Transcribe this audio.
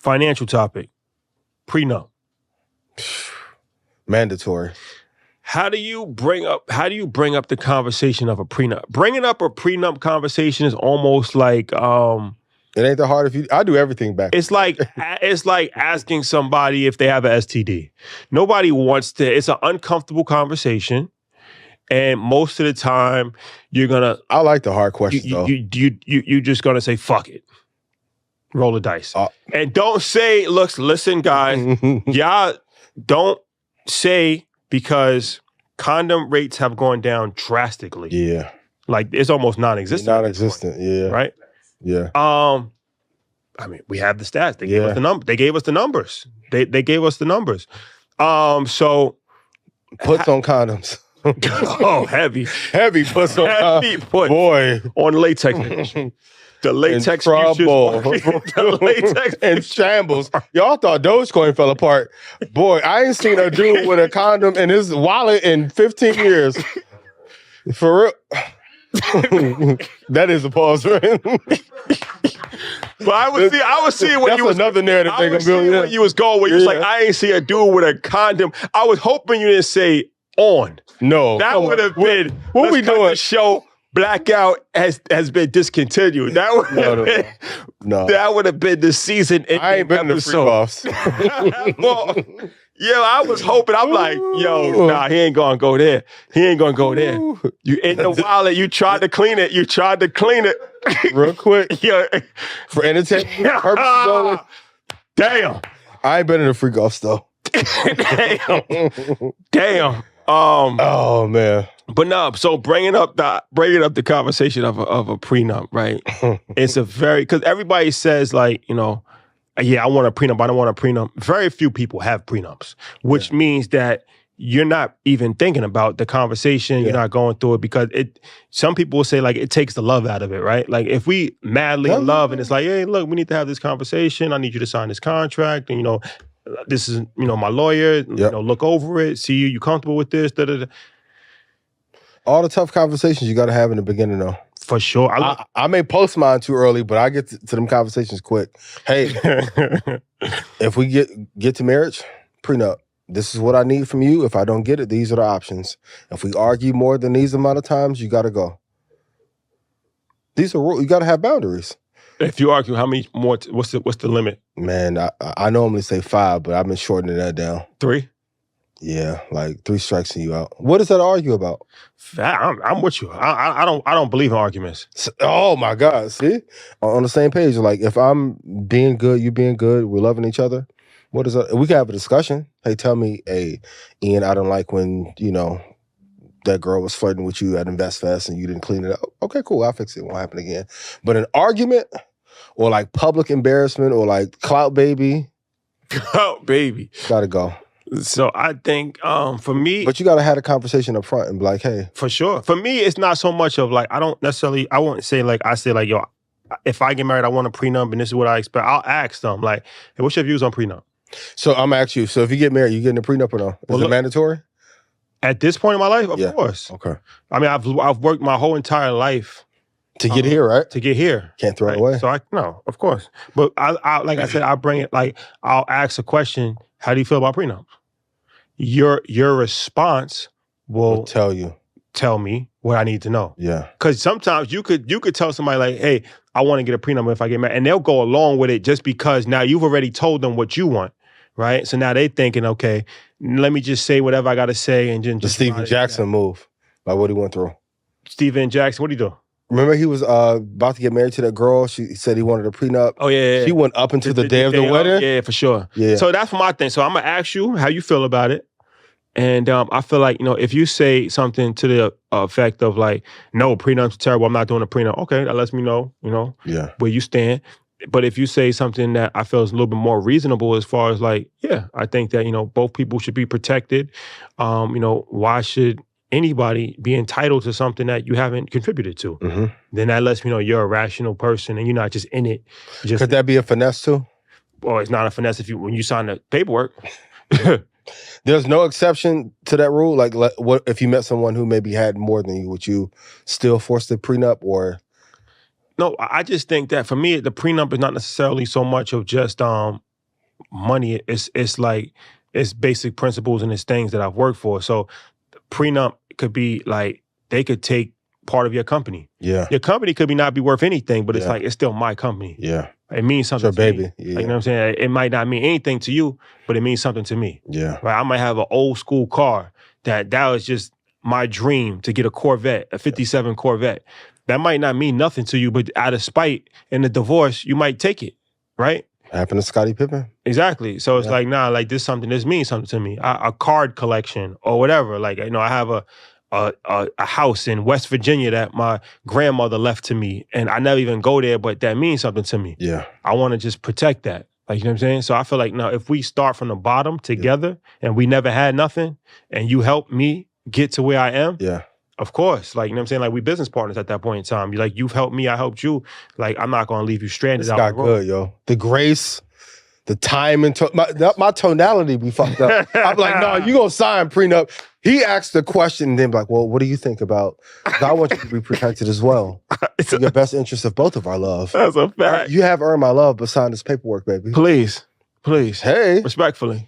Financial topic. Prenup. Mandatory. How do you bring up the conversation of a prenup? Bringing up a prenup conversation is almost like it ain't that hard if you. I do everything back. It's like asking somebody if they have an STD. Nobody wants to. It's an uncomfortable conversation, and most of the time you're gonna. I like the hard questions though. You just gonna say fuck it, roll the dice, and don't say listen guys, y'all don't say because condom rates have gone down drastically. Yeah, like it's almost non-existent. Non-existent. Yeah, right. Yeah. I mean, we have the stats. They gave us the number. They gave us the numbers. They gave us the numbers. So puts on condoms. Oh, heavy puts on heavy put boy on latex. The latex in trouble. The latex in shambles. Y'all thought Dogecoin fell apart. Boy, I ain't seen a dude with a condom in his wallet in 15 years. For real. That is a pause, right? But I was seeing when you was another narrative thing. When you was going, where you was like, I ain't see a dude with a condom. I was hoping you didn't say on. No, that would have been. What we doing? The show Blackout has been discontinued. That would have been. No, that would have been the season. I ain't been in the freak-offs. Well, yeah, I was hoping. I'm like, yo, nah, he ain't gonna go there. He ain't gonna go there. You in the wallet. You tried to clean it. Real quick. Yeah. For entertainment purposes only. Damn. I ain't been in the freak-offs though. Damn. Oh man. But no, so bringing up the conversation of a prenup, right? It's a very, because everybody says like, yeah, I want a prenup, I don't want a prenup. Very few people have prenups, which means that you're not even thinking about the conversation. You're not going through it because some people will say like it takes the love out of it, right? Like if we madly in love and it's like, hey, look, we need to have this conversation. I need you to sign this contract. And, this is, my lawyer, look over it, see you comfortable with this, da-da-da. All the tough conversations you got to have in the beginning though. For sure. I may post mine too early, but I get to them conversations quick. Hey, if we get to marriage, prenup. This is what I need from you. If I don't get it, these are the options. If we argue more than these amount of times, you got to go. These are rules. You got to have boundaries. If you argue, how many more? What's the limit? Man, I normally say 5, but I've been shortening that down. 3? Yeah, like 3 strikes and you out. What is that to argue about? I'm with you. I don't believe in arguments. Oh my God! See, on the same page. Like if I'm being good, you being good, we're loving each other. What is that? We can have a discussion. Hey, tell me, hey, Ian, I don't like when that girl was flirting with you at InvestFest and you didn't clean it up. Okay, cool. I'll fix it. It won't happen again. But an argument or like public embarrassment or like clout baby, gotta go. So I think for me, but you gotta have a conversation up front and be like, hey, for sure. For me, it's not so much of like I won't say like yo, if I get married, I want a prenup and this is what I expect. I'll ask them like, hey, what's your views on prenup? So I'm gonna ask you. So if you get married, you getting a prenup or no? Is it mandatory? At this point in my life, of course. Okay. I mean, I've worked my whole entire life to get here, right? To get here, can't throw it away. So no, of course. But I like I said, I bring it like I'll ask a question. How do you feel about prenups? Your response will tell me what I need to know. Yeah. Because sometimes you could tell somebody like, hey, I want to get a prenup if I get married. And they'll go along with it just because now you've already told them what you want, right? So now they thinking, okay, let me just say whatever I got to say and just... The Steven Jackson move, like what he went through. Steven Jackson, what do you do? Remember he was about to get married to that girl. She said he wanted a prenup. Oh, yeah. She went up into the day of the wedding. Yeah, for sure. Yeah. So that's my thing. So I'm going to ask you how you feel about it. And I feel like, if you say something to the effect of like, no, prenups are terrible, I'm not doing a prenup. Okay, that lets me know, where you stand. But if you say something that I feel is a little bit more reasonable as far as like, yeah, I think that, both people should be protected. Why should anybody be entitled to something that you haven't contributed to? Mm-hmm. Then that lets me know you're a rational person and you're not just in it. Could that be a finesse too? Well, it's not a finesse when you sign the paperwork. There's no exception to that rule? Like what if you met someone who maybe had more than you, would you still force the prenup or? No, I just think that for me, the prenup is not necessarily so much of just money. It's like it's basic principles and it's things that I've worked for. So prenup could be like they could take part of your company. Yeah. Your company could not be worth anything, but it's Yeah. like it's still my company. Yeah. It means something It's your to me. baby. Yeah. Like, you know what I'm saying? It might not mean anything to you, but it means something to me. Yeah. Right? I might have an old school car that was just my dream to get a Corvette, a 57 Corvette. That might not mean nothing to you, but out of spite in the divorce, you might take it, right? Happened to Scottie Pippen. Exactly. So it's like, nah, like this means something to me. A card collection or whatever. Like, you know, I have a house in West Virginia that my grandmother left to me, and I never even go there, but that means something to me. Yeah. I want to just protect that. Like, you know what I'm saying? So I feel like now if we start from the bottom together and we never had nothing and you helped me get to where I am, of course. Like, you know what I'm saying? Like, we business partners at that point in time. Like, you've helped me, I helped you. Like, I'm not going to leave you stranded out the road. Good, yo. The grace, the time, and my tonality be fucked up. I'm like, no, you gonna sign prenup. He asked the question and then be like, well, what do you think about? 'Cause I want you to be protected as well. It's in the best interest of both of our love. That's a fact. You have earned my love, but sign this paperwork, baby. Please. Hey. Respectfully.